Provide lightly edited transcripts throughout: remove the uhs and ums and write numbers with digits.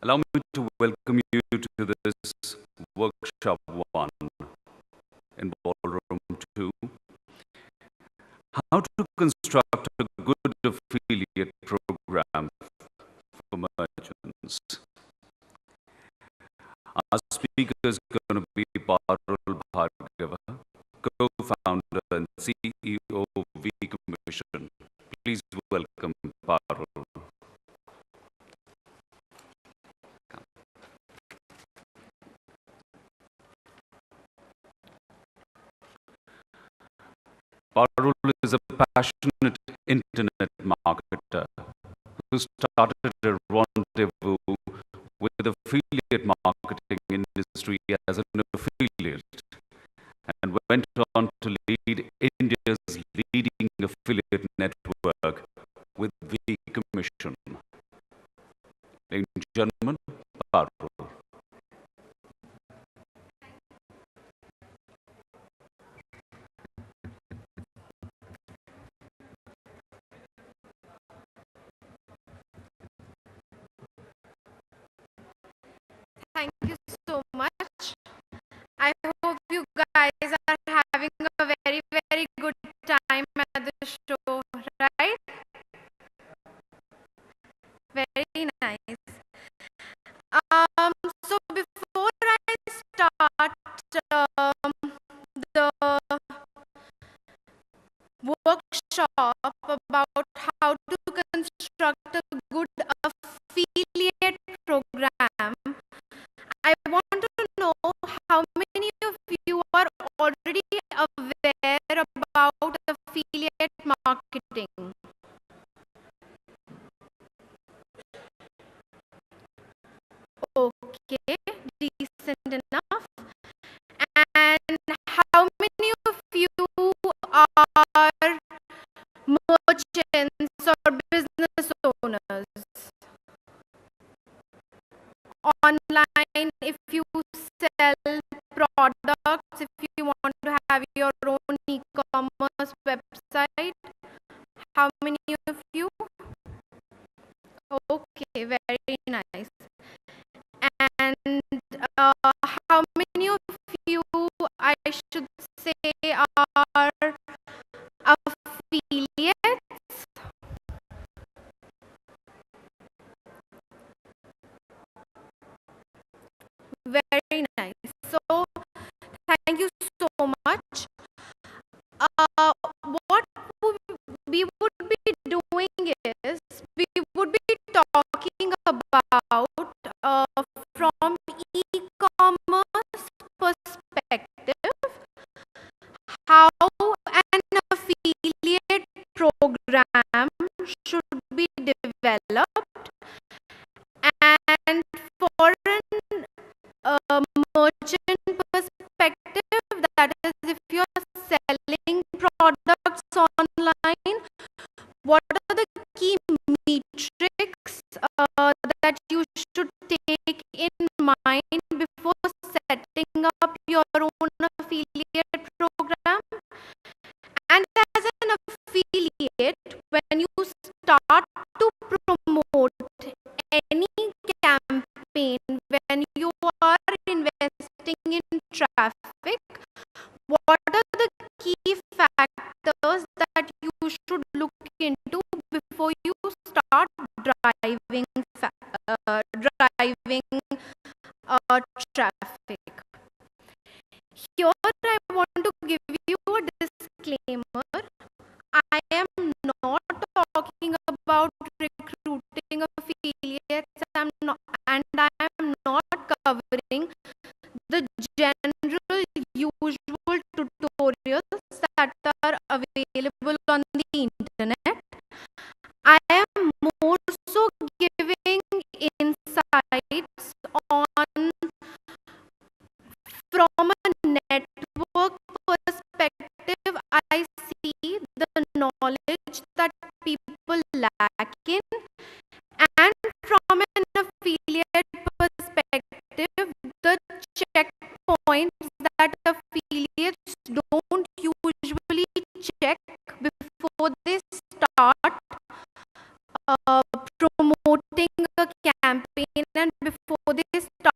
Allow me to welcome you to this workshop 1 in Ballroom 2, how to construct a good affiliate program for merchants. Our speaker is going to be Parul Bhargava, co-founder and CEO of vCommission. Please welcome Parul. Parul is a passionate internet marketer who started a rendezvous with the affiliate marketing industry as an affiliate and went on to lead India's leading affiliate network with vCommission. Ladies and gentlemen, Parul. Thank you so much. I hope you guys are having a very, very good time at the show, right? Very nice. So before I start the workshop about how to construct a good affiliate program, I want to know how many of you are already aware about affiliate marketing. Okay, decent enough. And how many of you are merchants or business owners? Online, if you sell products, if you want to have your own e-commerce website, how many of you? Okay, very nice. And how many of you, I should say, are affiliates? Very nice. So, thank you so much. What we would be doing is, we would be talking about from e-commerce perspective, how an affiliate program should be developed, and for an merchant perspective, that is, if you're selling products online, what are the key metrics that you should take in mind before setting up your own affiliate program? And as an affiliate, when you start to promote any campaign, when you are investing in traffic, what are the key factors that you should look into before you start driving traffic? Here I want to give you a disclaimer. I am not talking about recruiting affiliates, and I am not covering the general usual tutorials that are available on the internet. I am more so giving insights on, from a network perspective, I see the knowledge that people lack in, and from an affiliate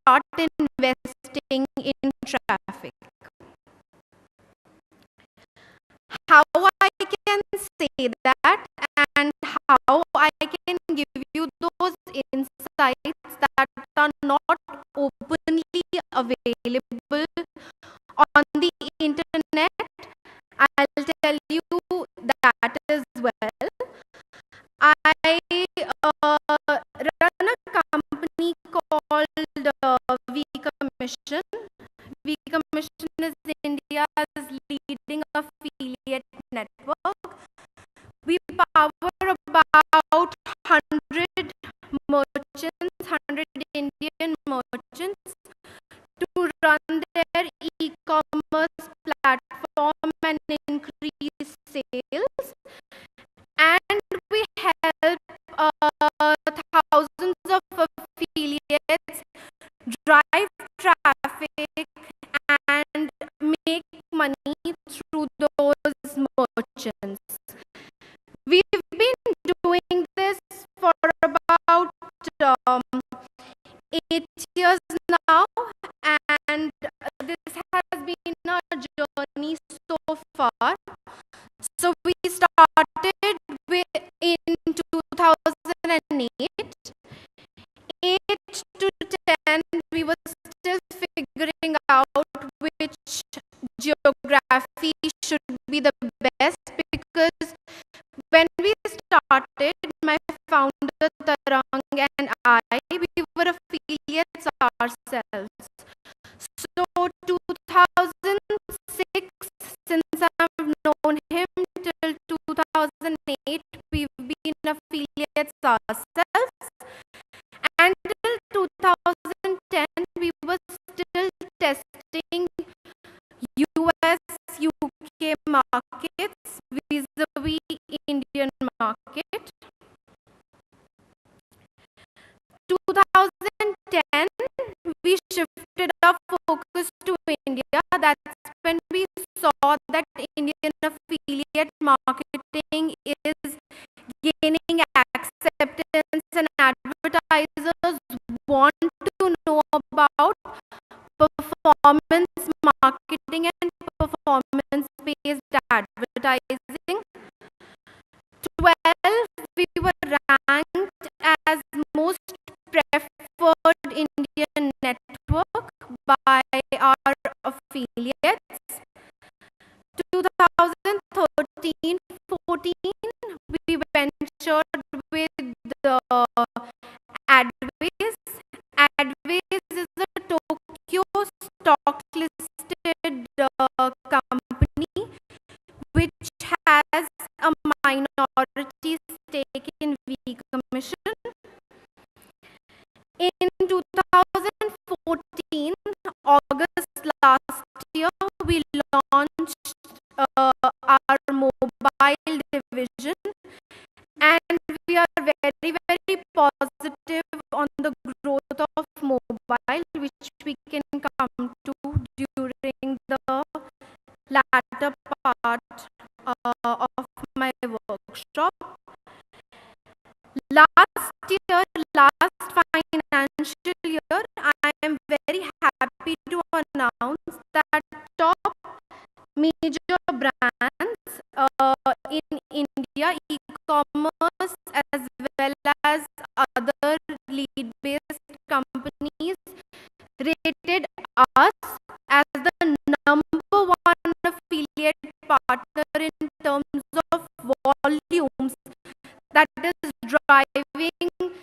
start investing in traffic. How I can say that and how I can give you those insights that are not openly available on the internet, I'll tell you that as well. I run a company called vCommission. vCommission is India's leading affiliate network. We power about 100 merchants, 100 Indian merchants to run their e-commerce platform and increase sales. And we help thousands of affiliates drive traffic and make money through those merchants. We've been doing this for about 8 years now, and this has been a journey so far. So we started in 2008. 8 to 10, we were still figuring out which geography should be the best, because when we started, my founder Tarang and I, we were affiliates ourselves. So 2006, since I've known him till 2008, we've been affiliates ourselves. And till 2010, we were still testing US, UK markets vis-a-vis Indian market. 2010, we shifted our focus to India. That's when we saw that Indian affiliate marketing is gaining acceptance and advertisers want to know about performance marketing and performance-based advertising. 12, we were ranked as most preferred Indian network by our affiliates. 2013-14, we ventured with Adways. Adways is a Tokyo stock listed company which has a minority stake in vCommission. In 2014, August last year, we launched our mobile division, and we are very, very positive on the growth of mobile, which we can come to during the latter part of my workshop. Last financial year, I am very happy to announce that top major brands in India, e-commerce as well as other lead-based companies, rated us as the number one affiliate partner in terms of volumes that is driving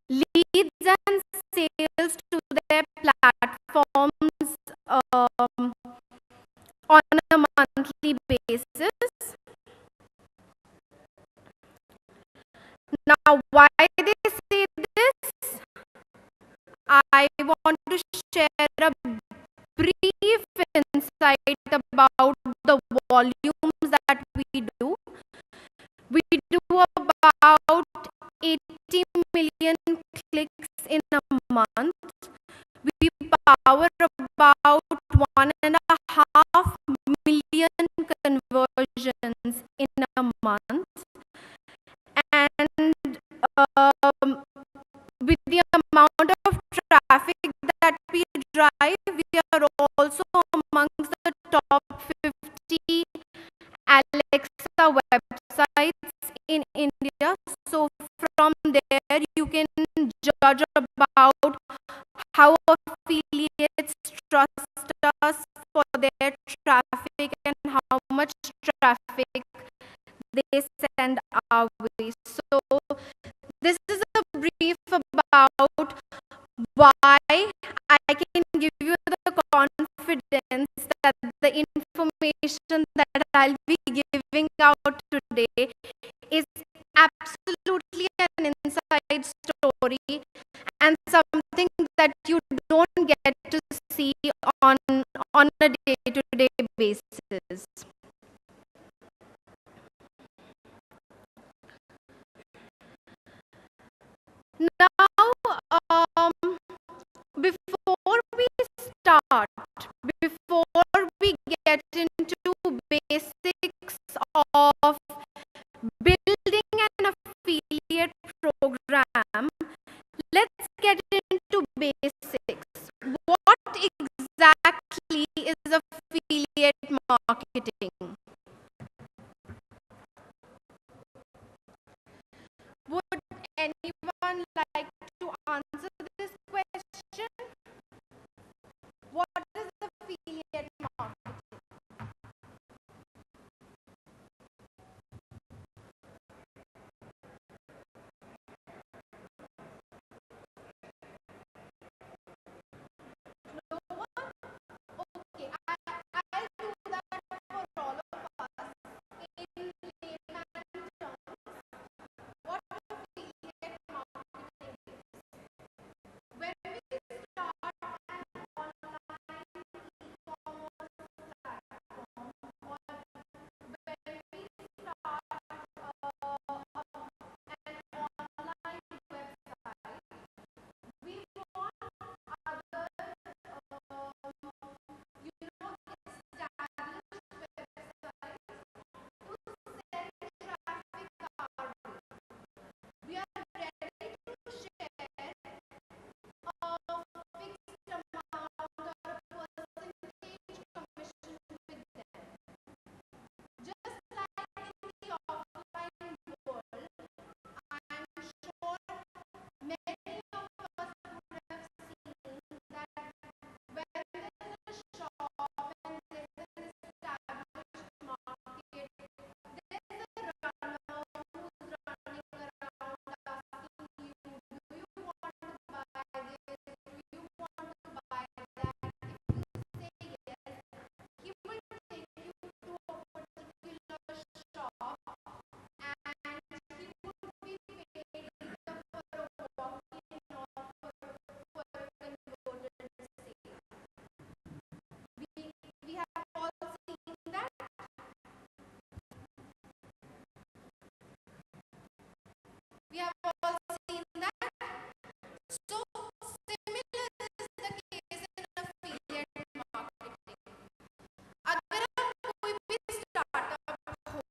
leads and sales to their platforms on a monthly basis. Now, why they say this? I want to share a brief insight about the volumes that we do. We do about 80 million clicks in a month. We power about 1.5 million conversions in a month. And with the amount of traffic that drive, we are also amongst the top 50 Alexa websites in India. So from there, you can judge about how affiliates trust us for their traffic and how much traffic they send our way. So this is a brief about why I can give you the confidence that the information that I'll be giving out today is absolutely an inside story and something that you don't get to see on a day-to-day basis. Now, before we start, before we get into basics of building an affiliate program, let's get into basics. What exactly is affiliate marketing? Would anyone like to answer this question? What is affiliate marketing? No one? Okay, I'll do that for all of us in layman terms. What affiliate marketing is? When we start an online e-commerce platform, or when we start an online website, we want other, established websites to send traffic our way. We are ready to share a fixed amount or a percentage commission with them. Just like in the offline world, I'm sure many of us would have seen that when there is a shop and there is an established market, there is a runner who's running around asking you, do you want to buy this? Do you want to buy that? If you say yes, he will take you to a particular shop and he would be paid either for a walk-in or for a converted sale. We have all seen that. We have all seen that. So similar is the case in affiliate marketing. अगर आप कोई भी startup हो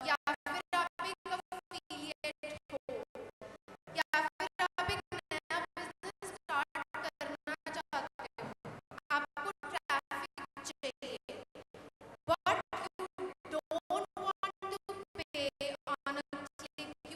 या फिर आप एक affiliate हो या फिर आप एक नया बिजनेस स्टार्ट करना चाहते हो, आपको ट्रैफिक चाहिए, but you don't want to pay on a click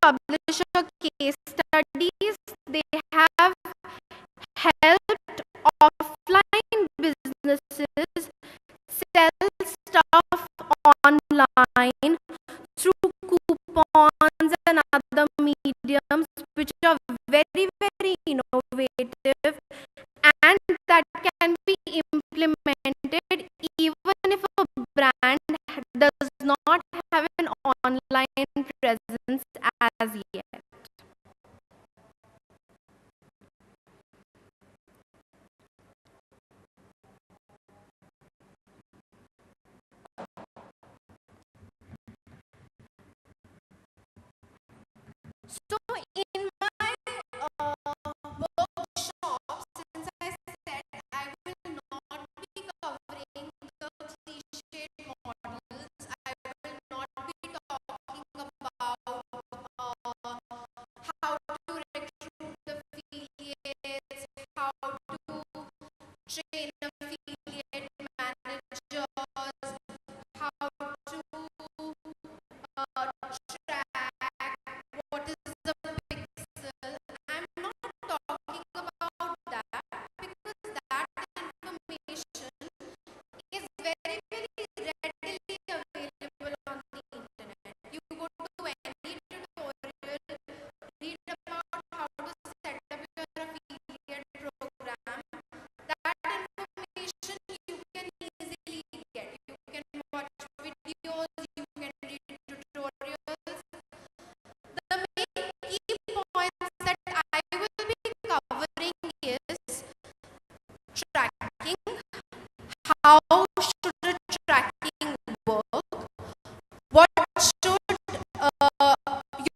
publisher case studies. They have helped offline businesses sell stuff online through coupons and other mediums, which are very, very innovative and that can be implemented even if a brand does not have an online presence as yet. So in my workshop, since I said I will not be covering the cliched models, I will not be talking about how to recruit affiliates, how to train affiliate managers, how to track what is the pixel. I'm not talking about that because that information is very, very readily available on the internet. You go to any tutorial, read about how to set up your affiliate program. That information you can easily get. You can watch videos, you can read tutorials. The main key points that I will be covering is tracking. How should the tracking work? What should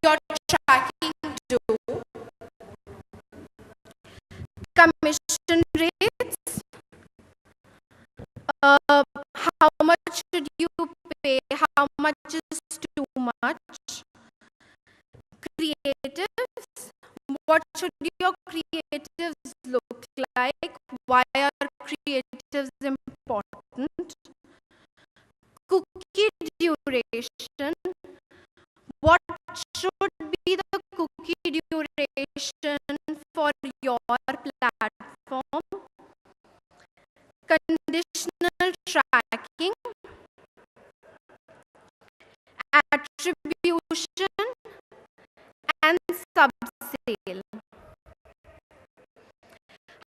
your tracking do? Commission rates. How much should you pay? How much is too much? Creatives. What should your creatives look like? Why are creatives important? Cookie duration. What should be the cookie duration for your platform? Conditional tracking. Attribution and subsale.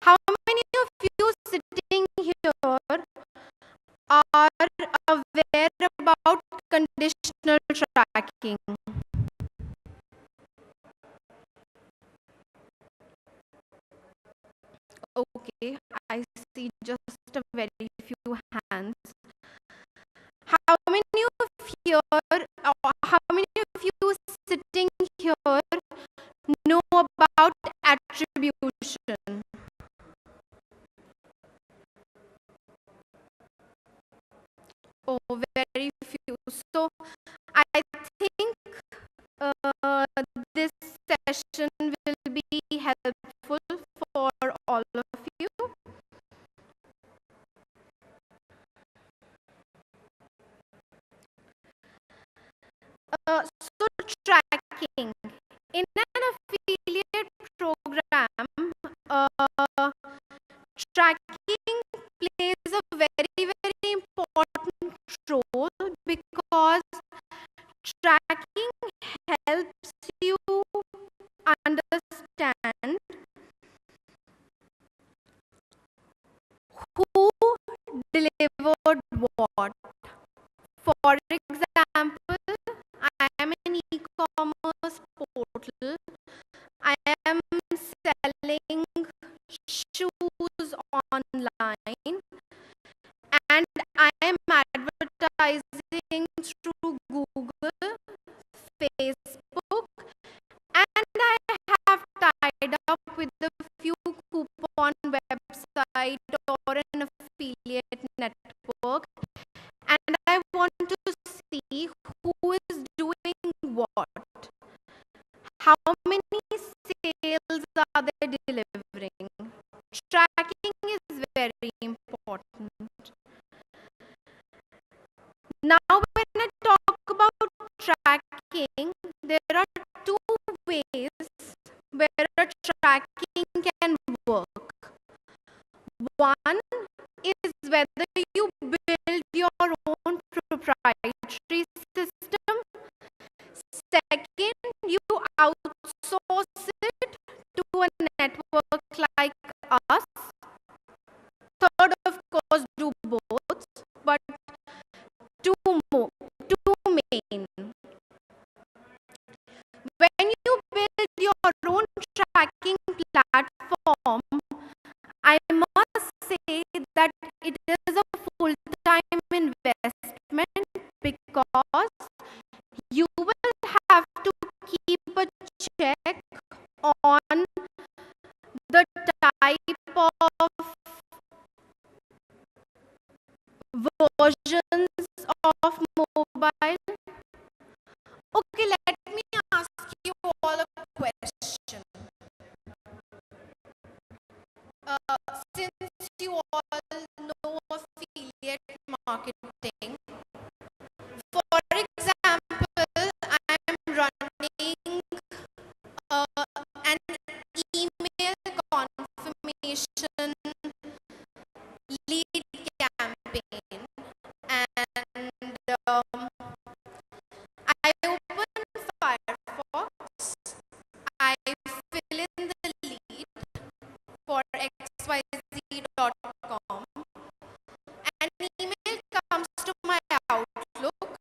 How many of you sitting here are aware about conditional tracking? Okay, I see just a very few hands. How many of here, or how many of you sitting here know about attribution? Oh, very few. So I think this session will be helpful for all of you. So tracking. In an affiliate program, tracking plays a very, very important role because tracking helps you understand who delivered what. For example, I am an e-commerce portal. I am selling shoes online and I am advertising through Google, Facebook, and I have tied up with a few coupon website or an affiliate network, and I want to see who is doing what. How many sales are they delivering? Tracking is very important. Now, when I talk about tracking, there are two tracking can work. One is whether you build your own proprietary system. Second, you outsource it to a network like us. Third, of course, do both, but two main. When you build your own tracking platform, I must say that it is a full-time investment because you will have to keep a check on the type of versions of mobile. Okay, let me ask you all a question. Since you all know affiliate marketing, for example, I am running an email confirmation lead campaign, and I open Firefox, I fill in the lead for xyz.com, an email comes to my Outlook,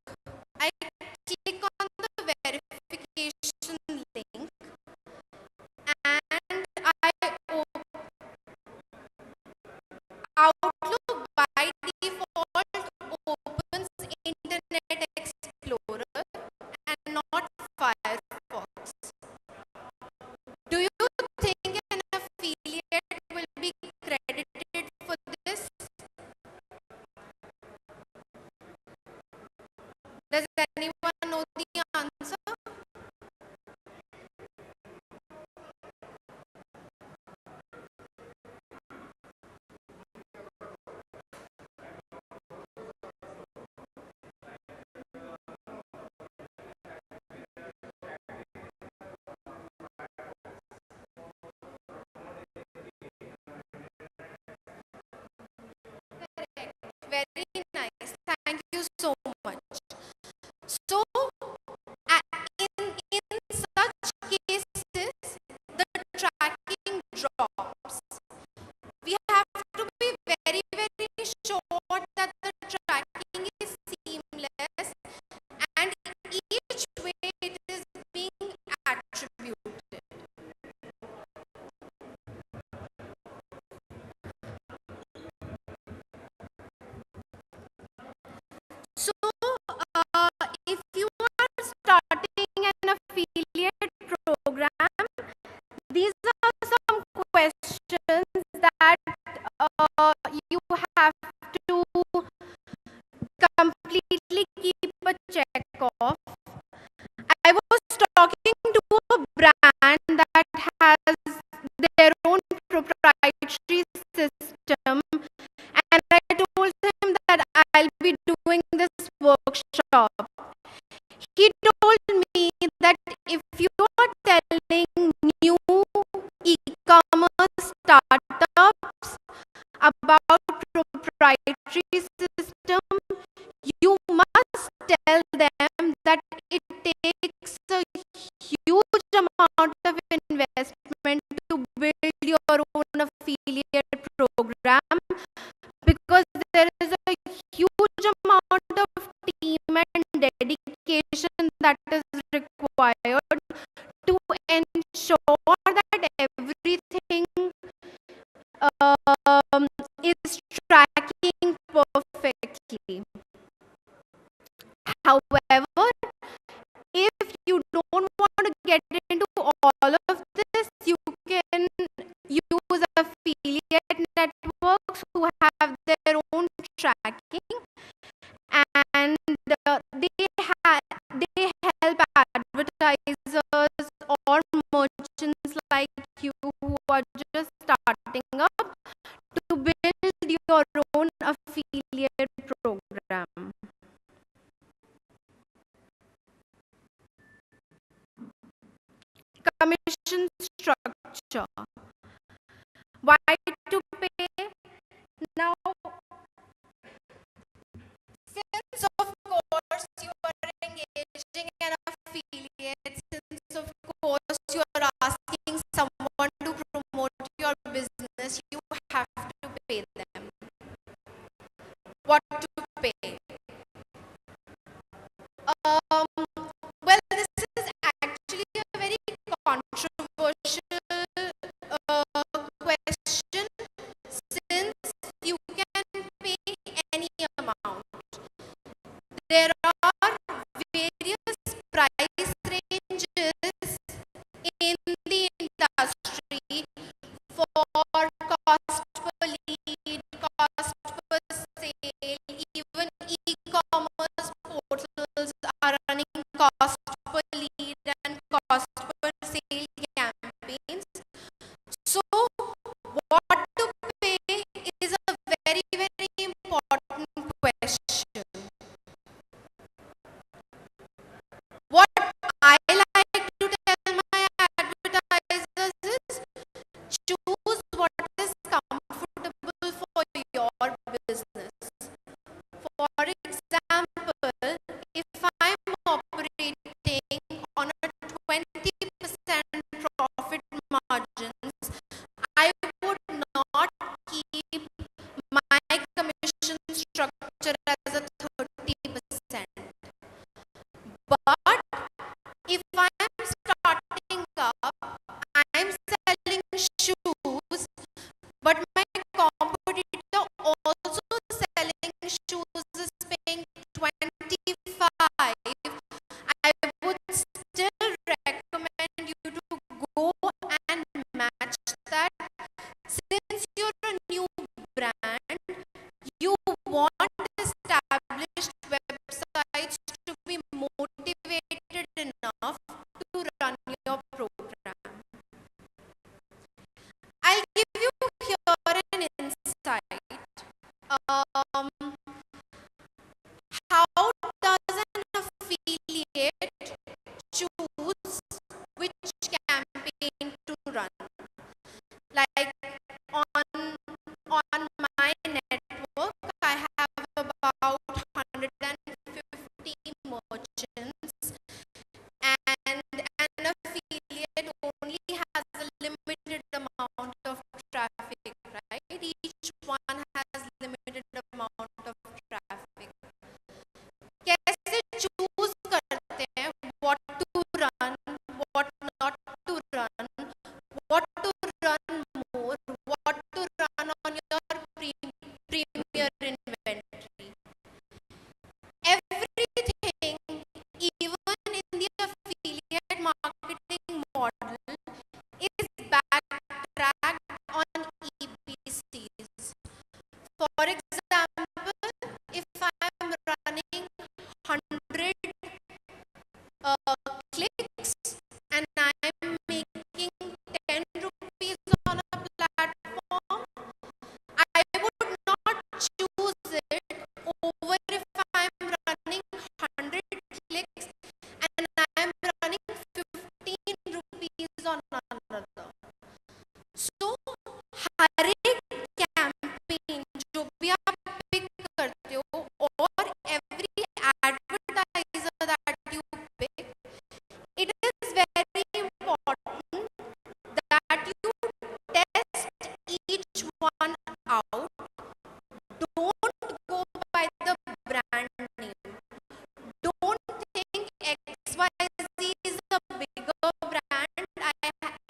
I click on the verification link, and Outlook by default opens Internet Explorer and not Firefox. Do you think an affiliate will be credited for this? Does anyone know the answer? Correct. Very nice. Thank you so much. So, in such cases, the tracking drops. We have to be very, very sure that the tracking is seamless and each way it is being attributed. So, if you are starting an affiliate program, these are some questions that you have to completely keep a check of. I was talking to a brand that has their own proprietary system, and I told him that I'll be doing this workshop. He told me that if you are telling new e-commerce startups about proprietary system, you must tell them that it takes a huge amount of investment to build your own affiliate program, because there is a huge amount of team and dedication that is required to ensure that everything is tracking perfectly. However, if you don't want to get into all of this, you can use affiliate networks who have their own tracking, and they help advertisers or merchants like you who are just starting up to build your own affiliate program. Commission structure. structure. Why to pay? Now, since of course you are engaging an affiliate, since of course you are asking someone to promote your business, you have to pay them. What to pay? Well, this is actually a very controversial question, since you can pay any amount. There are various price ranges in the industry for cost per lead, cost per sale, even e-commerce portals are running cost per lead and cost per sale campaigns. So, what to pay is a very, very important question. What I like to tell my advertisers is, choose what is comfortable for your business. For example, if I'm operating on a 20% profit margins, I would not keep my commission structure as a 30%. But if I am starting up, I am selling shoes, but my competitor also selling shoes is paying 25, I would still recommend you to go and match that. Since you're a new brand, you want established websites to be motivated enough to run your program. I'll give you here an insight. How does an affiliate choose which campaign to run? Like on my network, I have about 150 merchants, and an affiliate only has a limited amount of traffic, right? Each one has limited amount of traffic. कैसे choose करते हैं what to run, what not to run, what to run more, what to run on your premier inventory. Everything, even in the affiliate marketing model, is backtracked on EPCs. For example, if I am running 100 clicks and I am making 10 rupees on a platform, I would not choose it over if I am running 100 clicks and I am running 15 rupees on another. So, हर एक campaign जो भी आप pick करते हो, or every advertiser that you pick, it is very important that you test each one out. Don't go by the brand name. Don't think XYZ is a bigger brand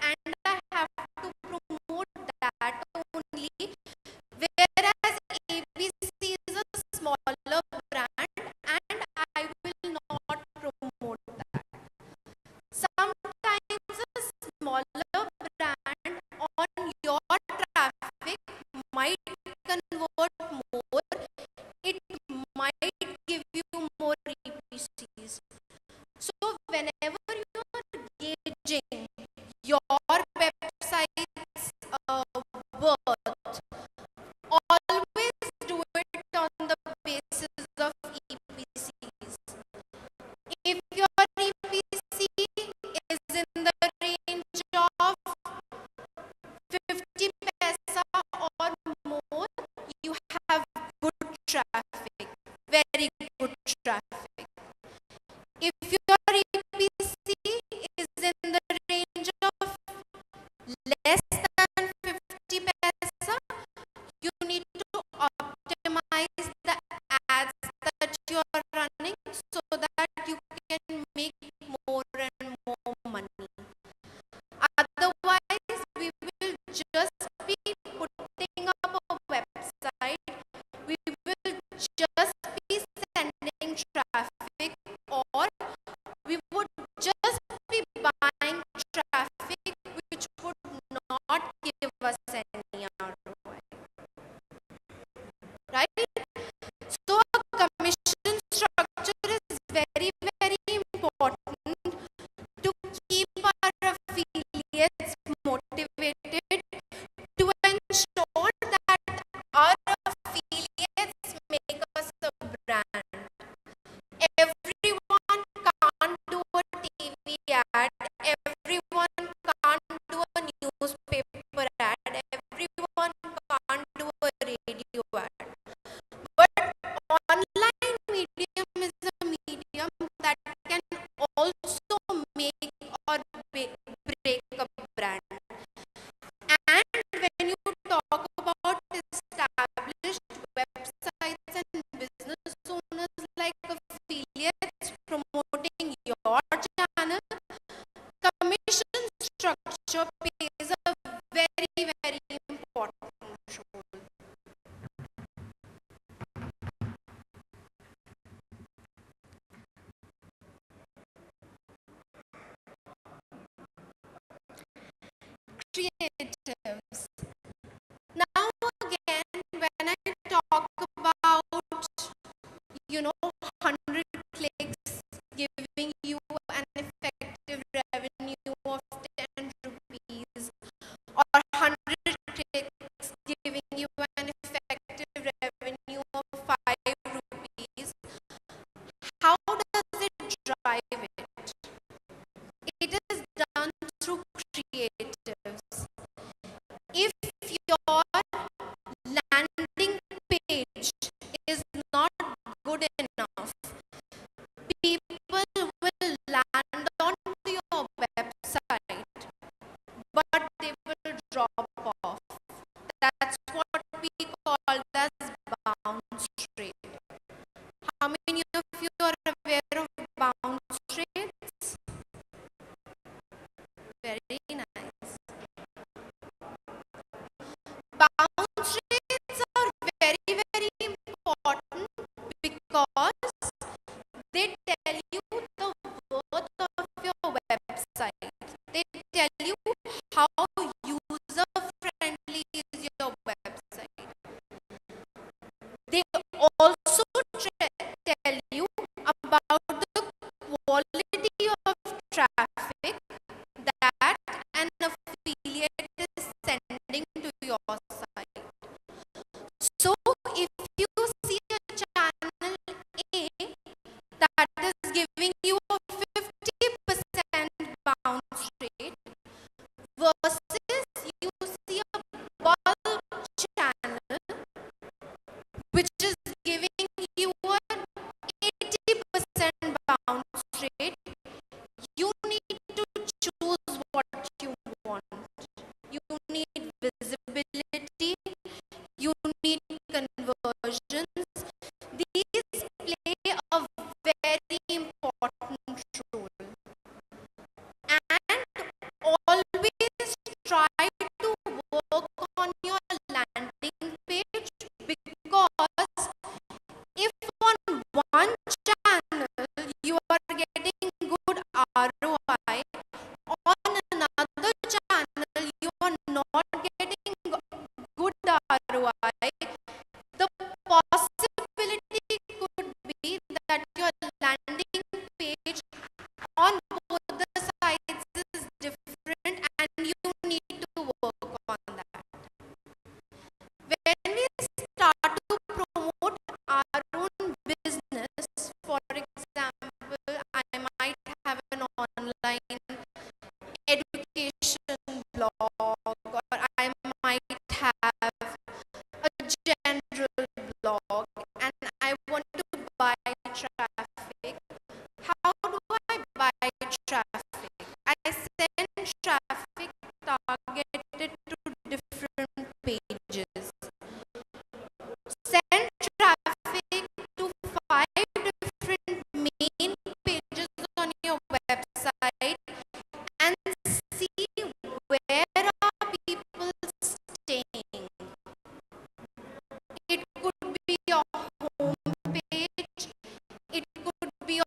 and I have to promote that only, whereas ABC is a smaller brand and I will not promote that. Sometimes a smaller brand on your traffic might convert more, it might give you more EPCs. So whenever you are gauging your website's worth, always do it on the basis of EPCs. If your EPC is in the range of ad. Everyone can't do a newspaper ad. Everyone can't do a radio ad. But online medium is a medium that can also make or break a brand. And when you talk about established websites and business owners like affiliates promoting your channel, commission structure plays a very, very important role. Creatives. Now again, when I talk about, 100 clicks giving you an effective revenue of 10 rupees, or 100 clicks giving you an effective revenue of 5 rupees, how does it drive it? It is done through creatives. If your landing page is not good enough, people will land onto your website, but they will drop off. That's what we call as bounce rate. How many of you are aware of bounce rates? Very nice. Bounce rates are very, very important because they tell you the worth of your website. They tell you how user-friendly is your website. They also tell you about the quality of traffic that an affiliate is sending to your site. So if you see a channel A that is giving you a 50% bounce rate versus you see a bulb channel which is giving you an 80% bounce rate, you need to choose what you want. You need visibility, you need conversions. These play a very important role. And always try to work on your landing page, because if on one channel you are getting good ROI, on another channel you are not getting good ROI, the possibility could be that your landing page on both the sides is different, and you need to work on that. When we start to promote our own business, for example, I might have an online education blog, or I might have a general blog, and I want to buy traffic. How do I buy traffic? I send traffic targeted to different pages. Send traffic to 5 different main pages on your website and see where are people staying. It could be your home page, it could be your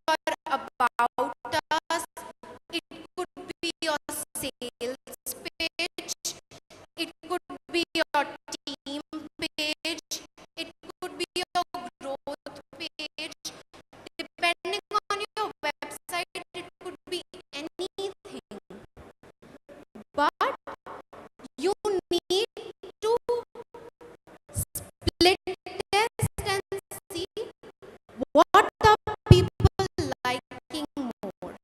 about us, it could be your sales page, it could be your team page, it could be your growth page. Depending on your website, it could be anything. But you need to split test and see what are people liking more.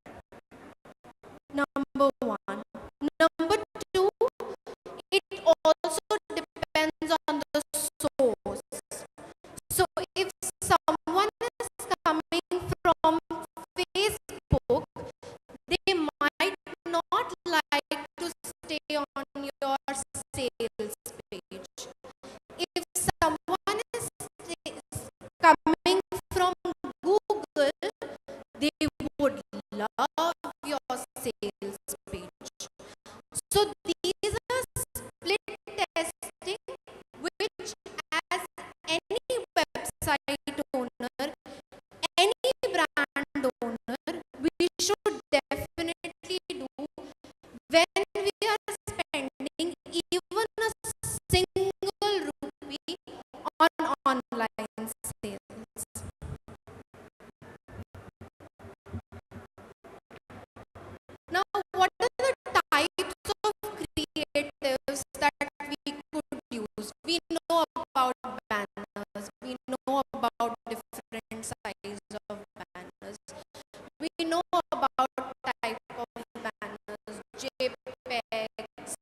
JPEGs,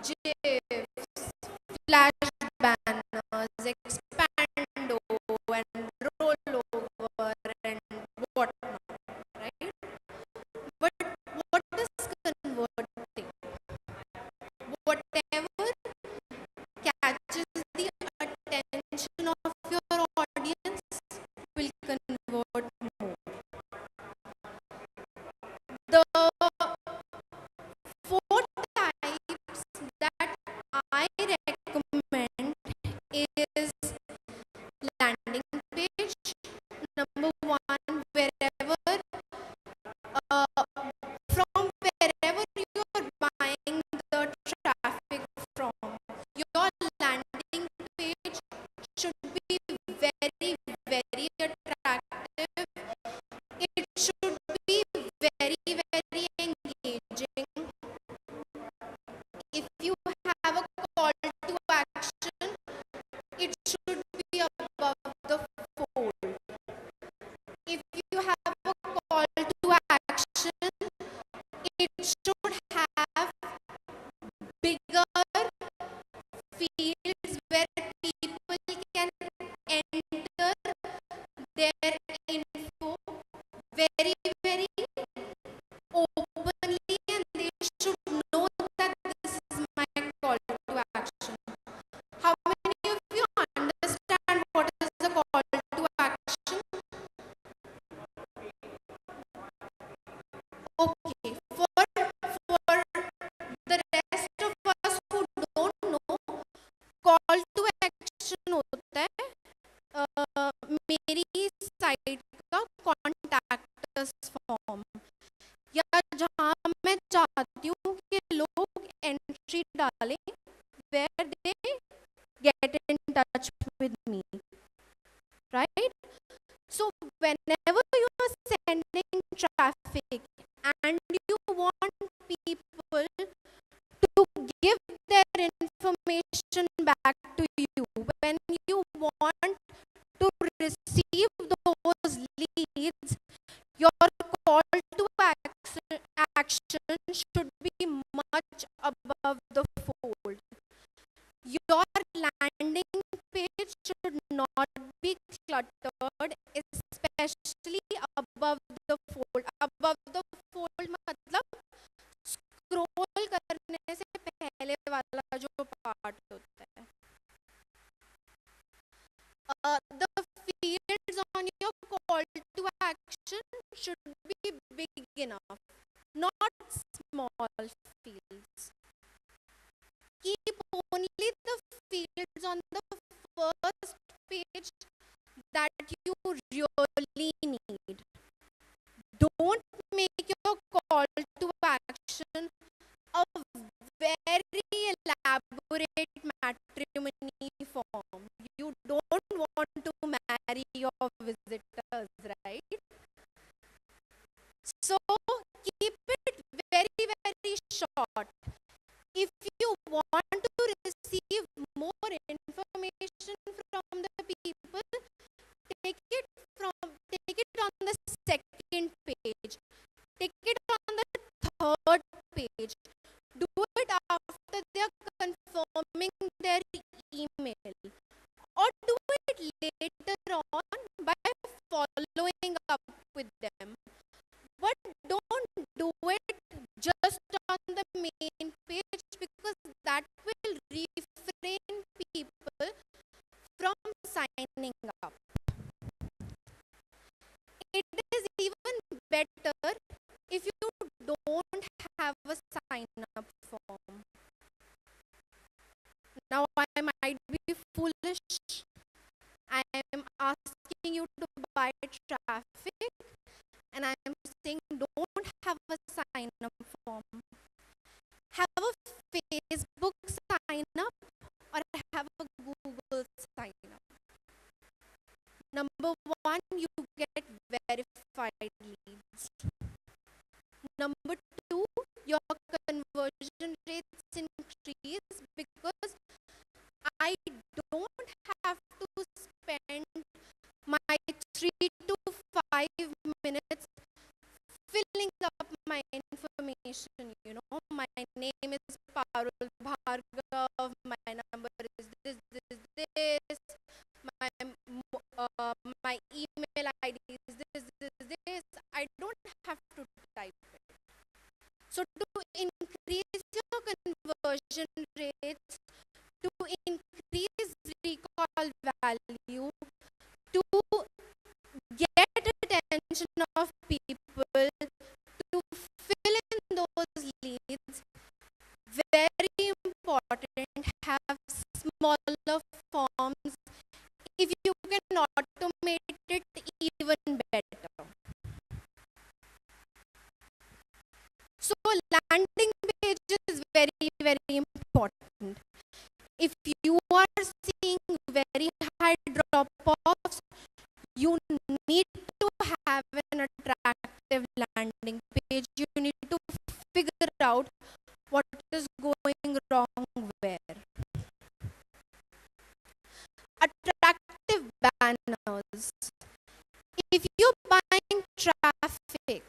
GIFs, flash banners, expando and rollover and whatnot, right? But what is converting? Whatever catches the attention of your audience will convert more. The four types that I recommend is landing page. Number one, uh, from wherever you are buying the traffic from, your landing page should be very, very attractive. It should be very, very engaging. If you have a call to action, it should be above the fold. If you have a call to action, it should have bigger fields where people can enter their info very, very openly, and they should know that this is my call to action. How many of you understand what is the call to action? Okay, for the rest of us who don't know, call to action होता है मेरी site का contact form, या जहाँ मैं चाहती हूँ कि लोग एंट्री डालें where they get in touch with me, right? So whenever you are sending traffic and you want people to give their information back to you, when you want to receive those leads, your call to action should be much above the fold. Your landing page should not be cluttered, especially above the fold. Above the fold मतलब scroll करने से पहले वाला जो part होता है. The fields on your call to action should be big enough, not small fields. Keep only the fields on the first page that you really need. Don't make your call to action a very elaborate matrimony form. You don't want to marry your visitors, right? So keep it very, very short. If you want to receive more information from the people, take it on the second page. Take it on the third page. Do it after they are confirming their email, or do it later on by following up with them. But don't do it just on the main page, because that will refrain people from signing up. It is even better if you don't have a sign-up form. Now I might be foolish. I am asking you to buy traffic, and I am saying don't have a sign-up form. Have a Facebook sign-up or have a Google sign-up. Number one, you get verified leads. Number two, your conversion rates increase because I don't have to spend my 3 to 5 minutes filling up my information, name is Parul Bhargava, my number is this, my, my email ID is this. I don't have to type it. So to increase your conversion rates, to increase recall value, to get attention of people, to fill in those leads, very important, have smaller forms. If you can automate it, even better. So landing page is very, very important. If you are seeing very high drop-offs, you need to have an attractive landing page. You need to figure out what is going wrong where. Attractive banners. If you're buying traffic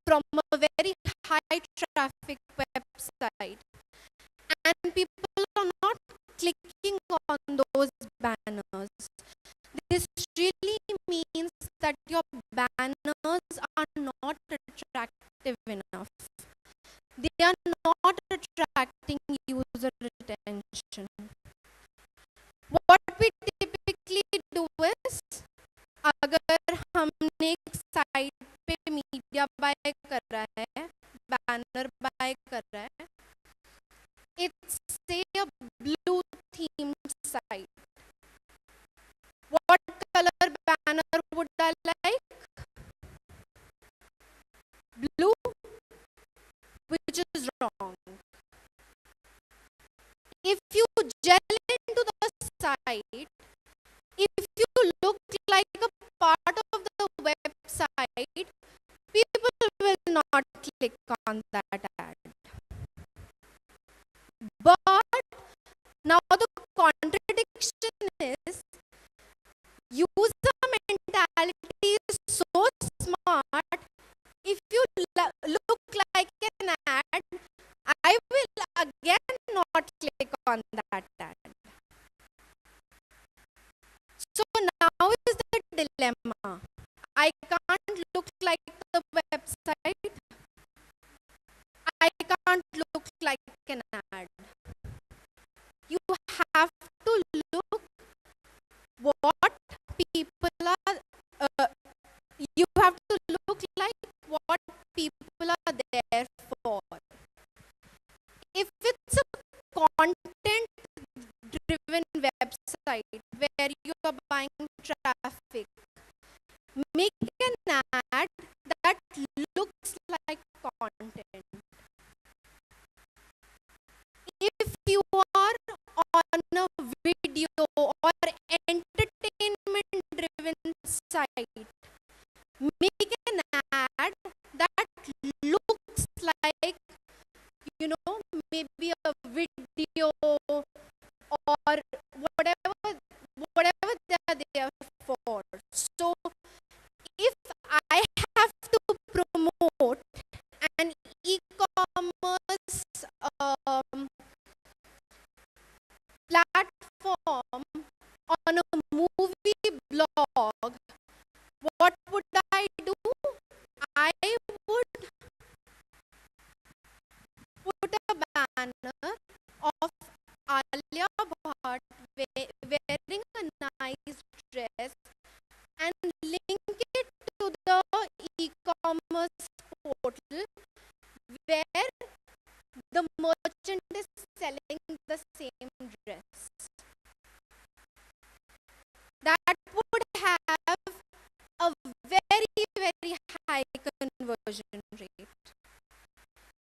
from a very high traffic website and people are not clicking on those banners, this really means that your banners are not attractive enough. They are not attracting user attention. What we typically do is, अगर हमने एक site पे media bye कर रहा है, banner bye कर रहा है, it's say a blue themed site. What color banner would I like? Blue, which is wrong. If you gel into the site, if you look like a part of the website, people will not click on that ad. But now the contradiction is, user mentality is so smart. If you look like an ad, I will again not click on that ad. So now is the dilemma. I can't look like the website. I can't look like an ad. You have to look what people are, you have to look like what people are there for. If it's a content-driven website where you are buying traffic, make an ad that looks like content. If you are on a video or entertainment-driven site, make an ad that looks like, you know, maybe a video or whatever they are there for. So if I have to promote an e-commerce platform on a movie blog, what would I do? I would put a banner of Alia Bhatt wearing a nice dress and link it to the e-commerce portal where the merchant is selling the same dress. That would have a very, very high conversion rate.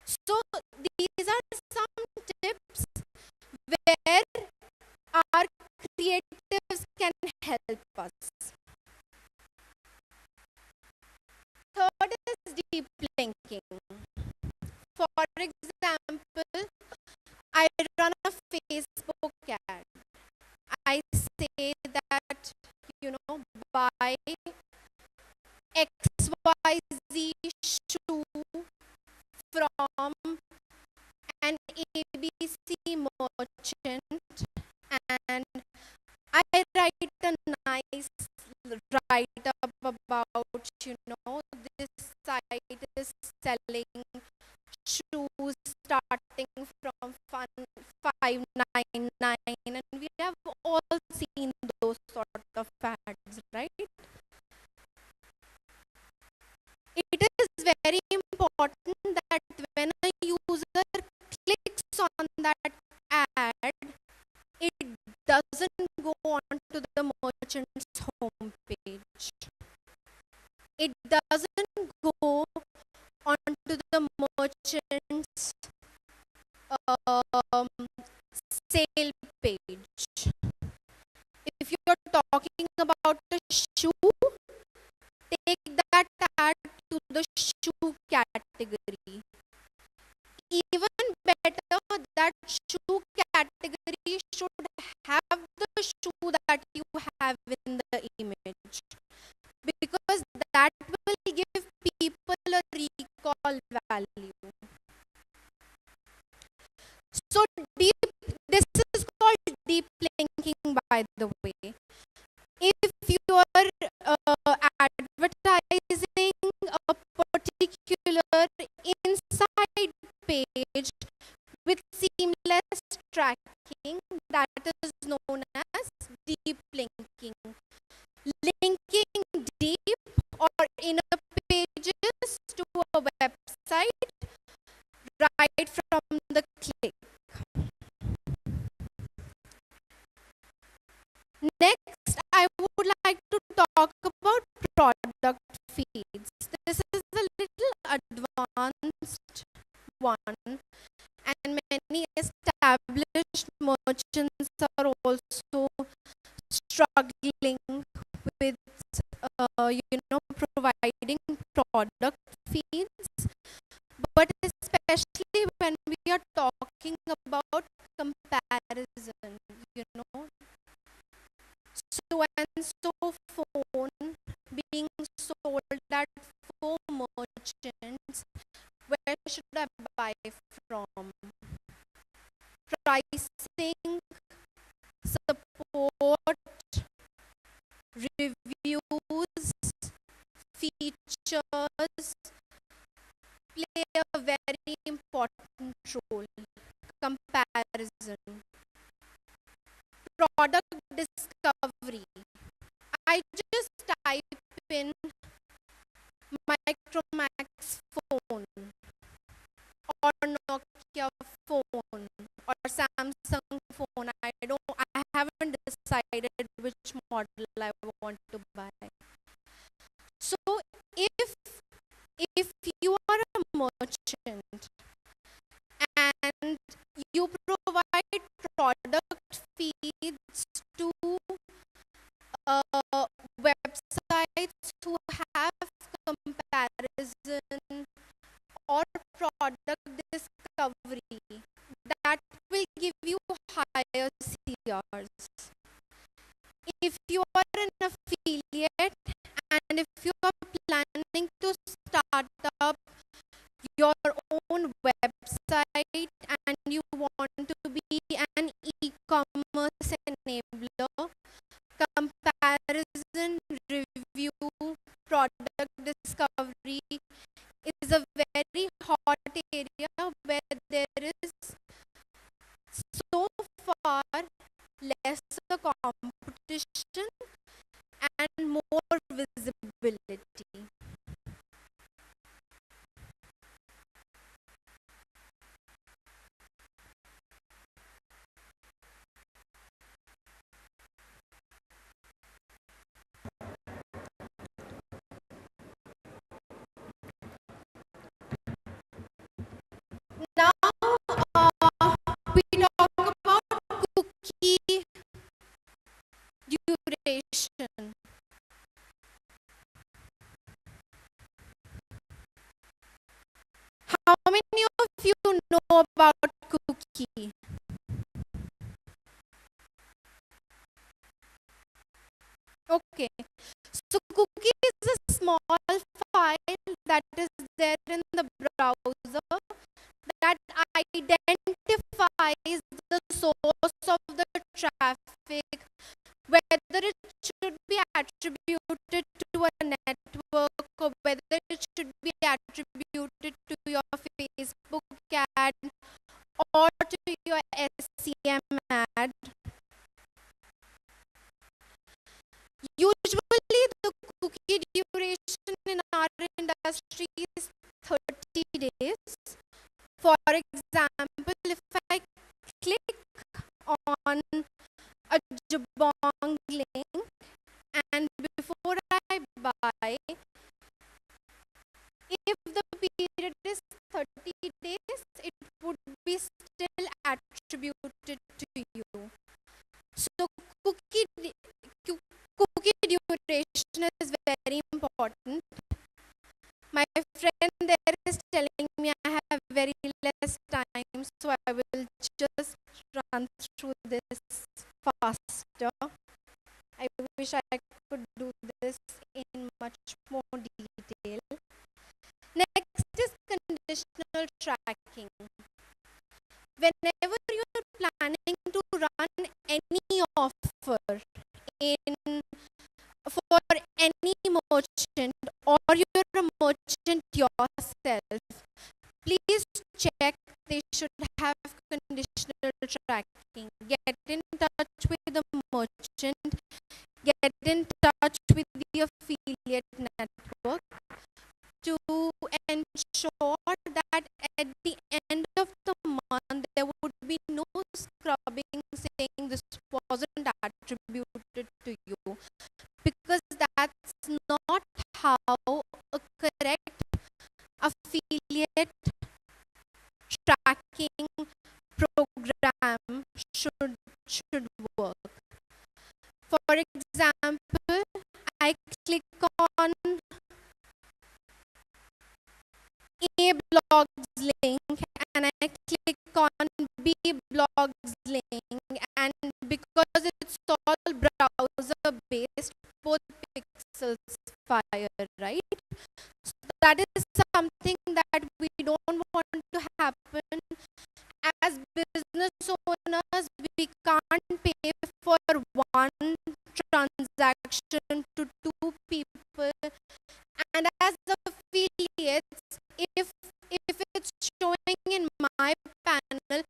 So these are some tips where our creatives can help us. Third is deep linking. For example, I run a Facebook ad. I say that, you know, buy XYZ shoe from an starting from 599, and we have all seen those sort of ads, right? It is very important that when a user clicks on that ad, it doesn't go on to the merchant's homepage. It doesn't go onto the merchant's um, sale page. If you're talking about a shoe, take that ad to the shoe category. Even better, that shoe category should have the shoe that you have in the image, because that will give people a recall value. So this is called deep linking, by the way. If you are advertising a particular inside page with seamless tracking, that is known as deep linking. Linking deep or inner pages to a website right from the click. Next, I would like to talk about product feeds. This is a little advanced one, and many established merchants are also struggling with providing product feeds, but especially when we are talking about comparison, so and so phone being sold at 4 merchants, where should I buy from? Pricing, support, reviews, features play a very important role. Comparison. Product discovery. I just type in Micromax phone or Nokia phone or Samsung phone. I haven't decided which model I want to buy. So if you are a merchant and you provide product feeds to websites who have comparison or product discovery, that will give you higher CRs. If you are an affiliate and if you are planning to start up your own website and you want to be an e-commerce enabler, comparison, review, product discovery is a very hot area where there is so far lesser competition and more visibility. Now, we talk about cookie duration. How many of you know about cookie? Okay, so cookie is a small file that is there in the browser that identifies the source of the traffic, whether it should be attributed to a network or whether it should be attributed to your Facebook ad or to your SCM ad. Usually the cookie duration in our industry is 30 days. For example, if I click on a Jabong link and before I buy, if the period is 30 days, it would be still attributed to you. So cookie duration is very important. My friend there is telling me I have very less time, so I will just run through this faster. I wish I could do this in much more detail. Next is conditional tracking. Whenever you're planning to run any offer for any merchant, or you're a merchant yourself, please check they should have conditional tracking. Get in touch with the merchant, get in touch with the affiliate network to ensure that at the end of the month there would be no scrubbing saying this wasn't attributed to you, because that's not how a correct affiliate tracking program should work. For example, I click on A blogs link and I click on B blogs link, and because it's all browser based, both pixels fire, right? So that is something that we don't want to happen. As business owners, we can't pay for one transaction to two people, and as affiliates, if it's showing in my panel,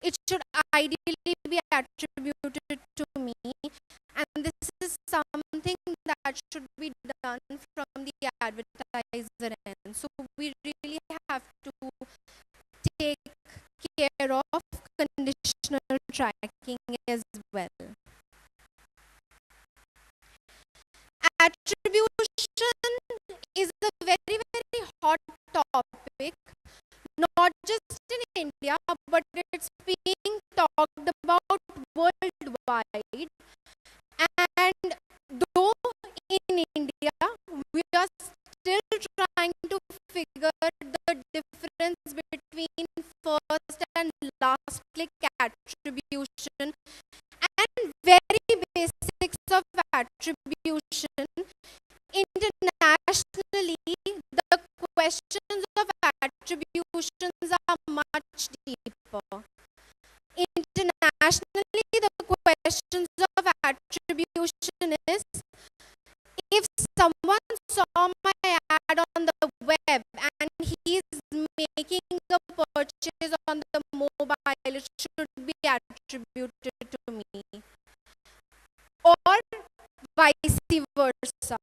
it should ideally be attributed to me, and this is something that should be done from the advertiser end. So we really have to take care of conditional tracking as well. Attribution is a very, very hot topic, not just in India, but it's being talked about worldwide. And though in India, we are still trying to figure the difference between first and last click attribution and very basics of attribution. Internationally, the questions of attributions are much deeper. Internationally, the questions of attribution is, if someone saw my ad on the web and he's making a purchase on the mobile, it should be attributed to me, or vice versa.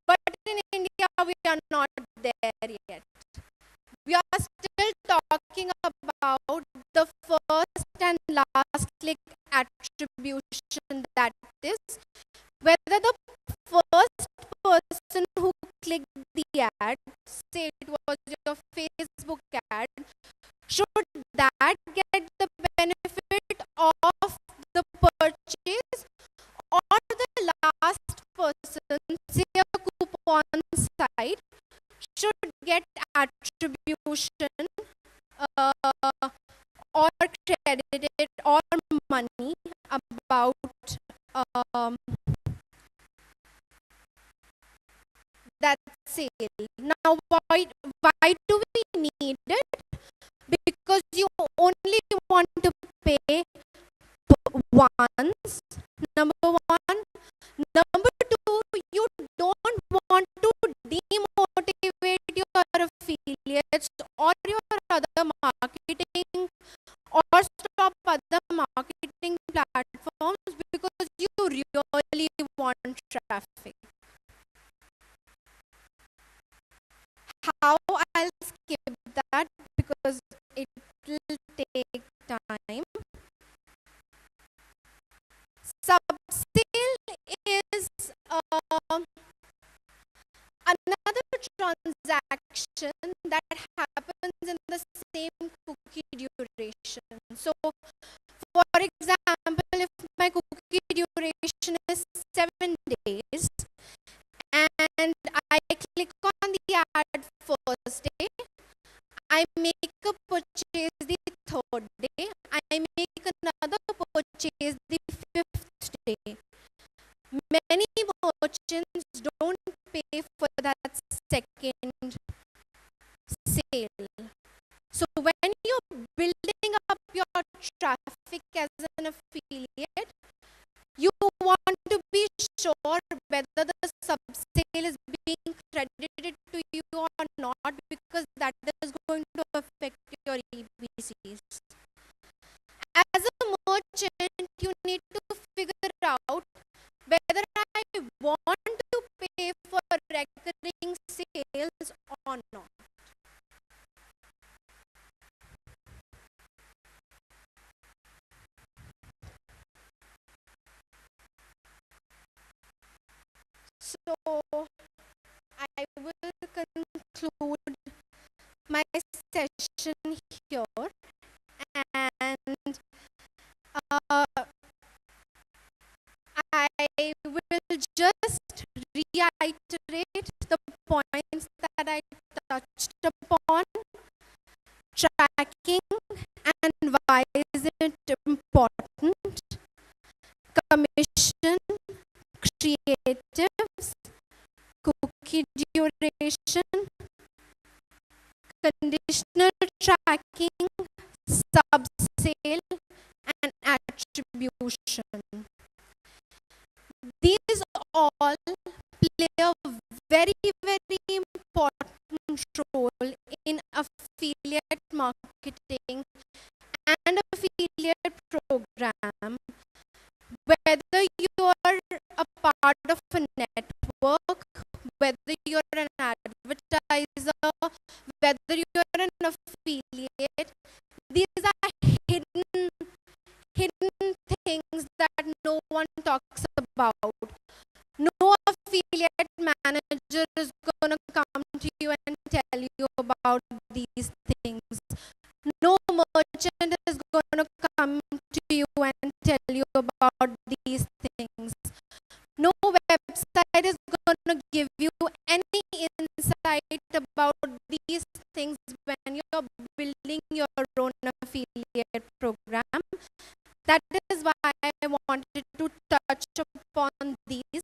But in India, we are not there yet. We are still talking about the first and last click attribution, that is, whether the first person who clicked the ad, say it was your Facebook ad, should that get the benefit of the purchase, or the last person, say a coupon site, should get attribution or credited or money about that sale. Now, why do we need it? Because you only want to pay once, number one. Number two, you don't want to demotivate your affiliates or your other marketing will take time. Subsale is another transaction that happens in the same cookie duration. So, for example, if my cookie duration is 7 days and I click on the ad first day, I make a purchase the third day, I make another purchase the fifth day. Many merchants don't pay for that second sale. So when you're building up your traffic as an affiliate, you want to be sure whether the sub-sale is being credited to you or not, because that is going to affect your EBCs. As a merchant, you need to figure out whether I want to pay for recurring sales or not. So I will conclude my session here, and I will just reiterate the points that I touched upon. Tracking and why is it important? Commission, creatives, cookie duration, conditional tracking, sub-sale, and attribution. These all play a very, very important role in affiliate marketing and affiliate program. Whether you're a part of a network, whether you're an advertiser, whether you're an affiliate, these are hidden things that no one talks about. No affiliate manager is going to come to you and tell you about these things. No merchant is going to come to you and tell you about these things. No website is going to give you any insight about these things when you're building your own affiliate program. That is why I wanted to touch upon these,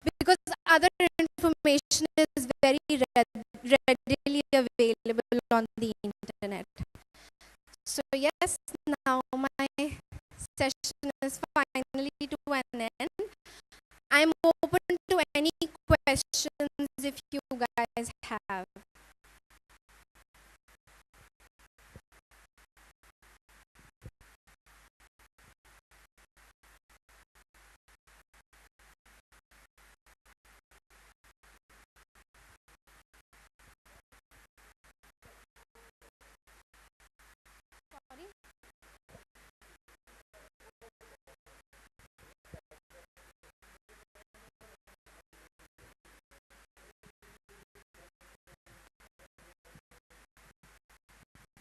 because other information is very readily available on the internet. So yes, now my session is finally to an end. I'm open to any questions if you guys have.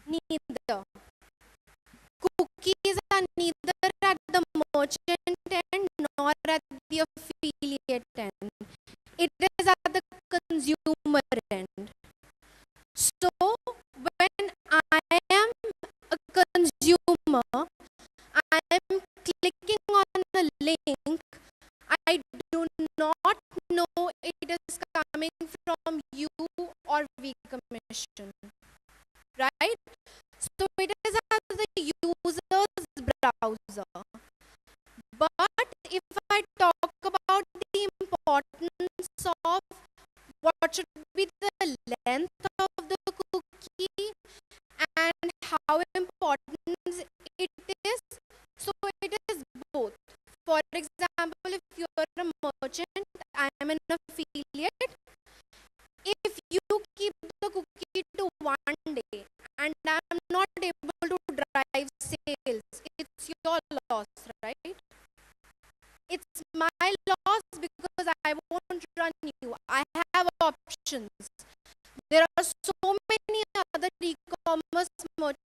Neither. Cookies are neither at the merchant end nor at the affiliate end. It is at the consumer end. So when I am a consumer, I am clicking on a link, I do not know it is coming from you or vCommission, right? So it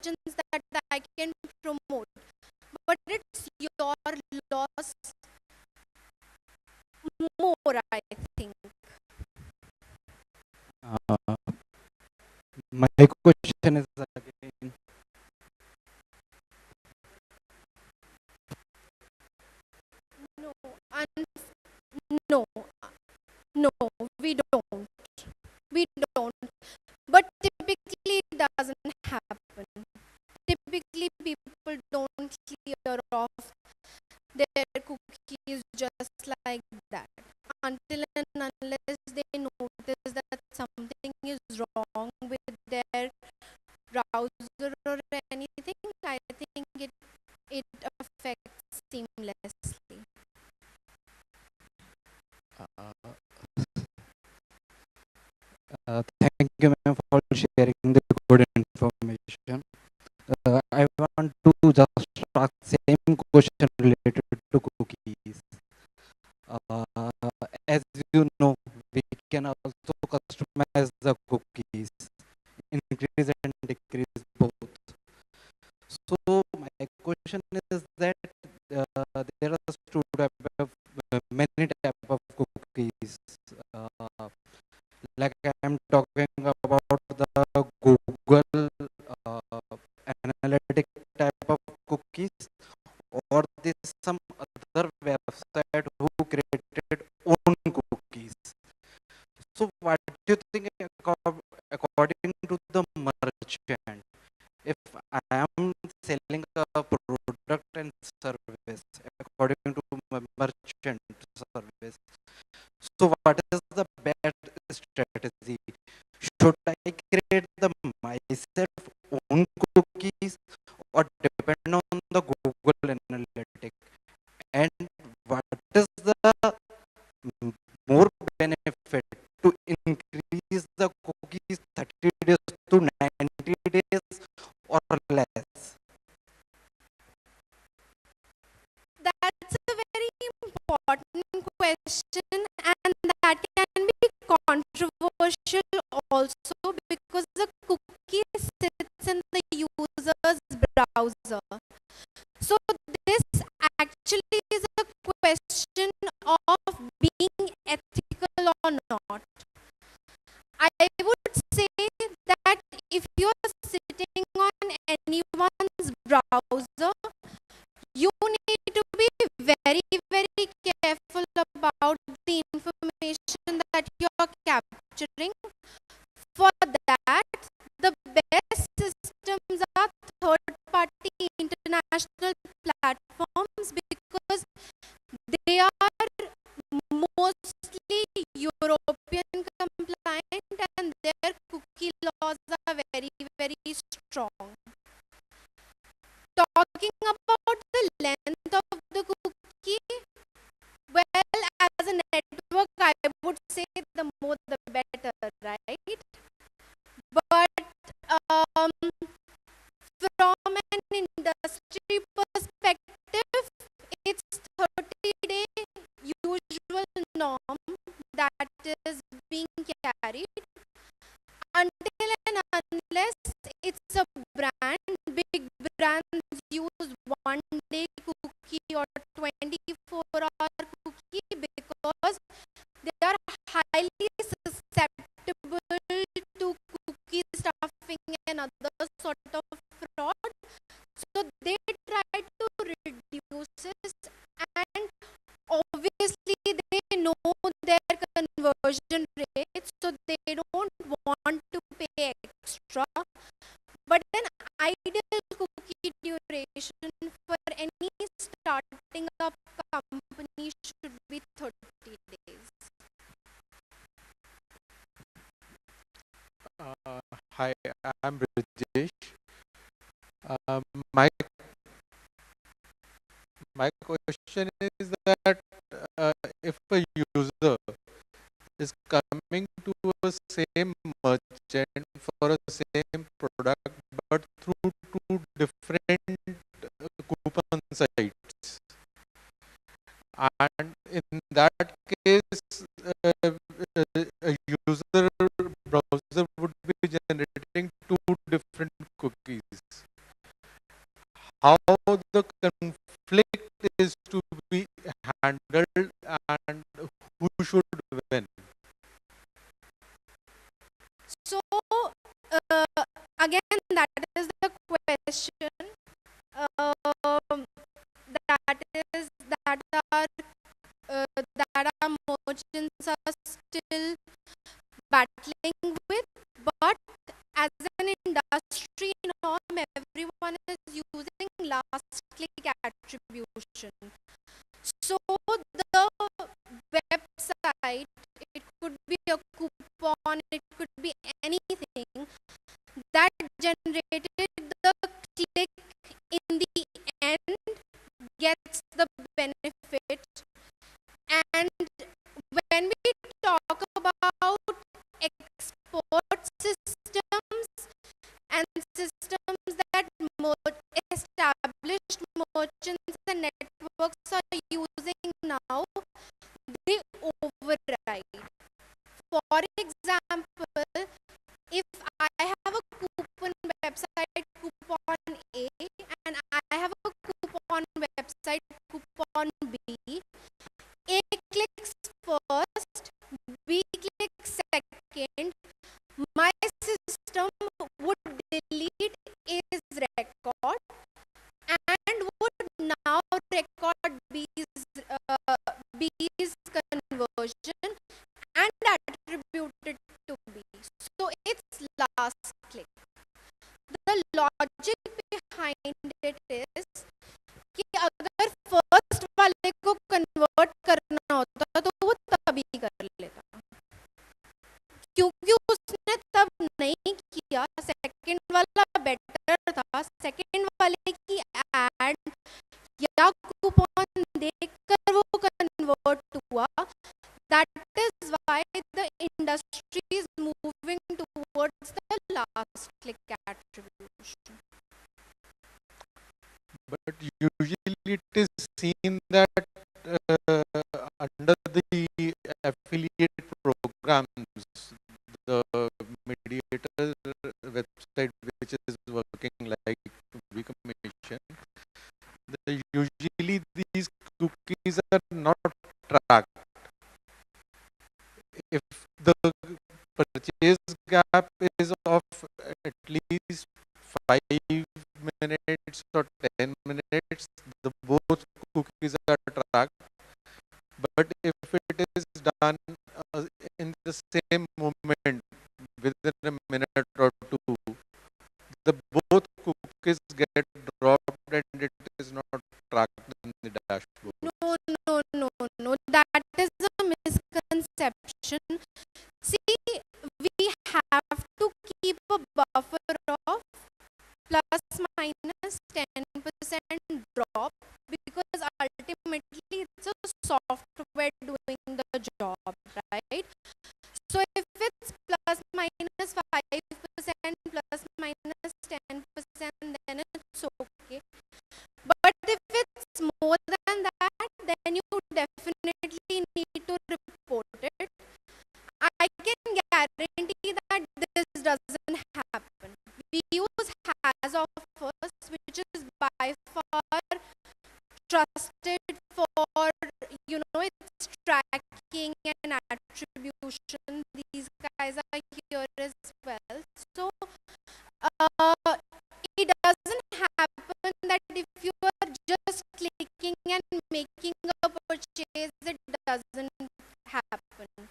conversions that I can promote, but it's your loss more, I think. My question is again, No, no, no, we don't. We don't. But typically it doesn't happen. Typically people don't clear off their cookies just like that until and unless they notice that something is wrong with their browser or anything. I think it affects seamlessly. thank you, ma'am, for sharing the good information. I want to just ask same question related to cookies. As you know, we can also customize the cookies, increase and decrease both. So my question is that there are many type of cookies. Uh, like I am talking about the Google analytic type of cookies, or this some other website who created own cookies. So what do you think according to the merchant? If I am selling a product and service according to my merchant service, so what is the best strategy? Should I create the myself own cookies or depend on the Google Analytics? And what is the more benefit to increase the cookies 30 days to 90 days or less? That's a very important question, and that can be controversial also because the cookie sits in the user's browser. So this actually is a question of being ethical or not. I would say that if you are sitting on anyone's browser, you need to be very, very careful about the information that you are capturing. For that, the best systems are third-party international platforms because they are mostly European compliant and their cookie laws are very, very strong. Talking about the length of the cookie, well, as a network, I would say the more the better, right? But um, from an industry perspective, it's 30-day usual norm that is being carried until and unless it's a brand. Big brands use 1-day cookie or 24-hour cookie because they are highly susceptible to cookie stuffing and other sort of fraud. So they try to reduce it, and obviously they know their conversion rate, so they don't want to pay extra. But an ideal cookie duration for any starting up company should be 30 days. Hi, I'm Brijesh. Um, my my question is that if a user is coming to a same merchant for a same product but through two different coupon sites, and in that case a user browser would be generating two different cookies. how the conflict is to be handled and who should win. So again, that is the question. Um, that is that our merchants are still battling with, but as an industry norm, everyone is using last click attribution. So the website, it could be a coupon, it could be anything that generated the click in the end gets the benefit. And when we talk about export systems and systems that established merchants and networks are using now, they override. For example, if I have a coupon website, coupon A, and I have a coupon website, coupon B, A clicks first, B clicks second, my system would delete A's record and would now record B's conversion and attribute it to B. So it's last click. The logic behind it is कि अगर first वाले को convert करना होता तो वो तभी कर लेता, क्योंकि उसने तब नहीं किया. सेकंड वाला बेटर था, सेकंड वाले की एड या कूपन देखकर वो कन्वर्ट हुआ. That is why the industry is moving towards the last click attribution. But usually it is seen that under the affiliate programs, the mediator website which is working like vCommission, usually these cookies are not tracked. If the purchase gap is of at least 5 minutes or 10 minutes, the both cookies are tracked. But if it is done in the same moment, within a minute or two, the both cookies get dropped and it is not tracked in the dashboard. No. That is a misconception. See, we have to keep a buffer of plus minus 10% drop, because ultimately it's a software doing the job, right? So if it's plus minus 5%, plus minus 10%, then it's okay. But if it's more than that, then you definitely need to report it. I can guarantee that this doesn't happen. We use has offers, which is by far trusted for, its tracking and attribution. These guys are here as well. So it doesn't happen that if you are just clicking and making a purchase, it doesn't happen.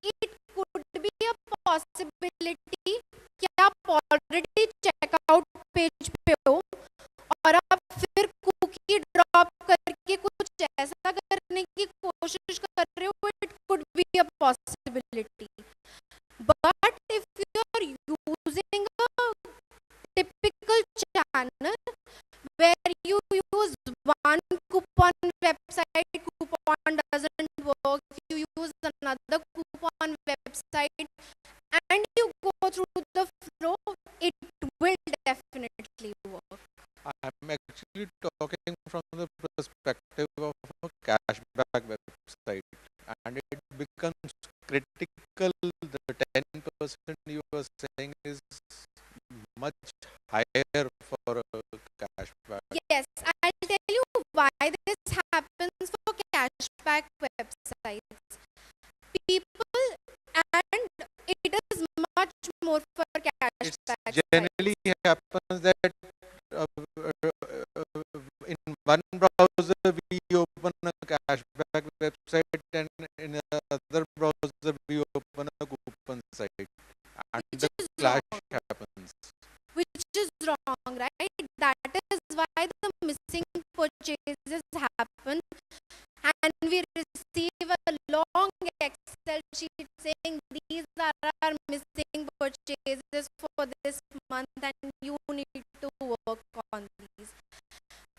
It could be a possibility कि आप already checkout page पे हो और आप फिर cookie drop करके कुछ ऐसा करने की कोशिश कर रहे हो. It could be a possibility. But if you are using a typical channel where you use one coupon website, coupon doesn't work, you use another coupon website, and you go through the flow, it will definitely work. I'm actually talking from the perspective of a cashback website, and it becomes critical. The 10% you are saying is much higher for a cashback happens that in one browser we open a cashback website and in another browser we open a coupon site, and Which the is clash wrong. happens. Which is wrong, right? That is why the missing purchases happen, and we receive a long Excel sheet saying these are our missing purchases for this month and you need to work on these.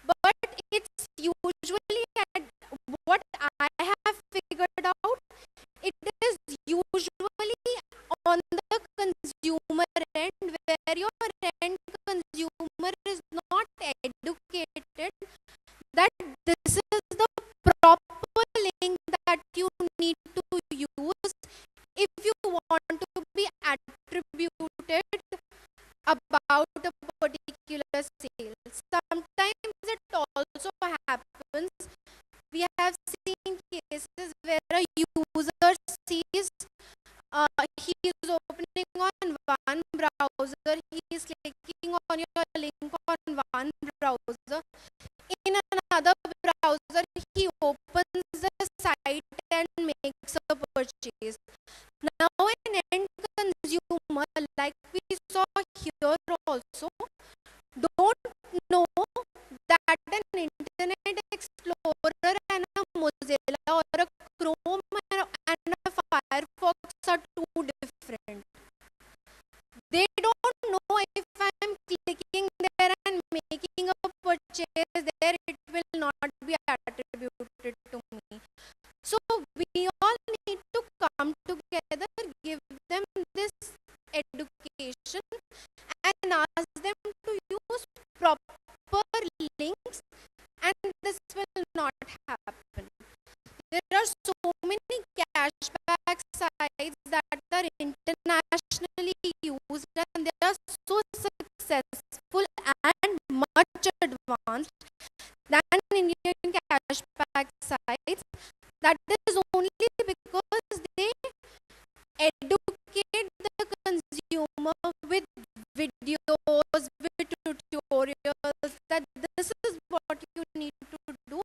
But it's usually at what I have figured out, it is usually on the consumer end, where your end consumer is not educated that this is the proper link that you need to use if you want to be attributed about a particular sale. Sometimes it also happens, we have seen cases where a user sees he is opening on one browser, he is clicking on your link on one browser, in another browser he opens the site and makes a purchase. Now an end consumer, like we saw here also, don't know that an Internet Explorer and a Mozilla or a Chrome and a Firefox are two different. They don't know if I am clicking there and making a purchase there, it will not be attributed to me. So we all need to come together, give them this education and ask them to use proper links, and this will not happen. There are so many cashback sites that are internationally used and they are so successful and much advanced than Indian cashback sites. That is only because they educate the consumer with videos, with tutorials, that this is what you need to do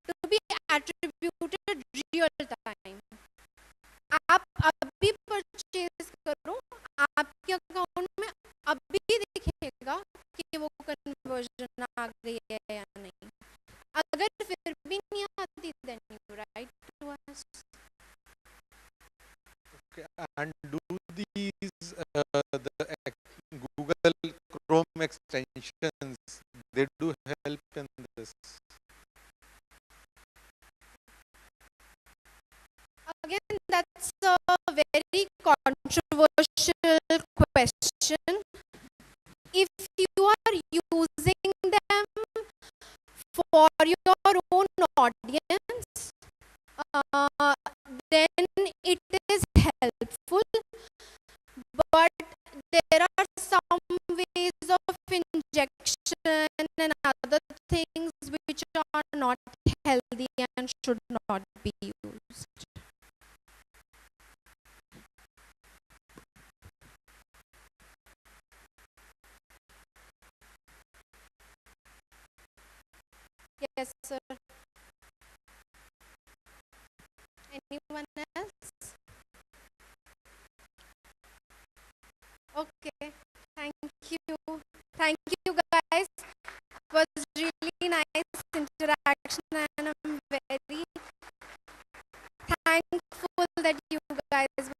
to be attributed real time. आप अभी purchase करो, आपके account में अभी दिखेगा कि वो conversion आ गई है या नहीं. अगर फिर भी नहीं आती, then you write to us. Okay, and do these the Google Chrome extensions, they do help in this? Again, that's a very controversial question. If you are using them for your own audience, then it is helpful. But there are some ways of injection and other things which are not healthy and should not be used. Yes, sir. Anyone else? Okay. Thank you. Thank you, guys. It was really nice interaction, and I'm very thankful that you guys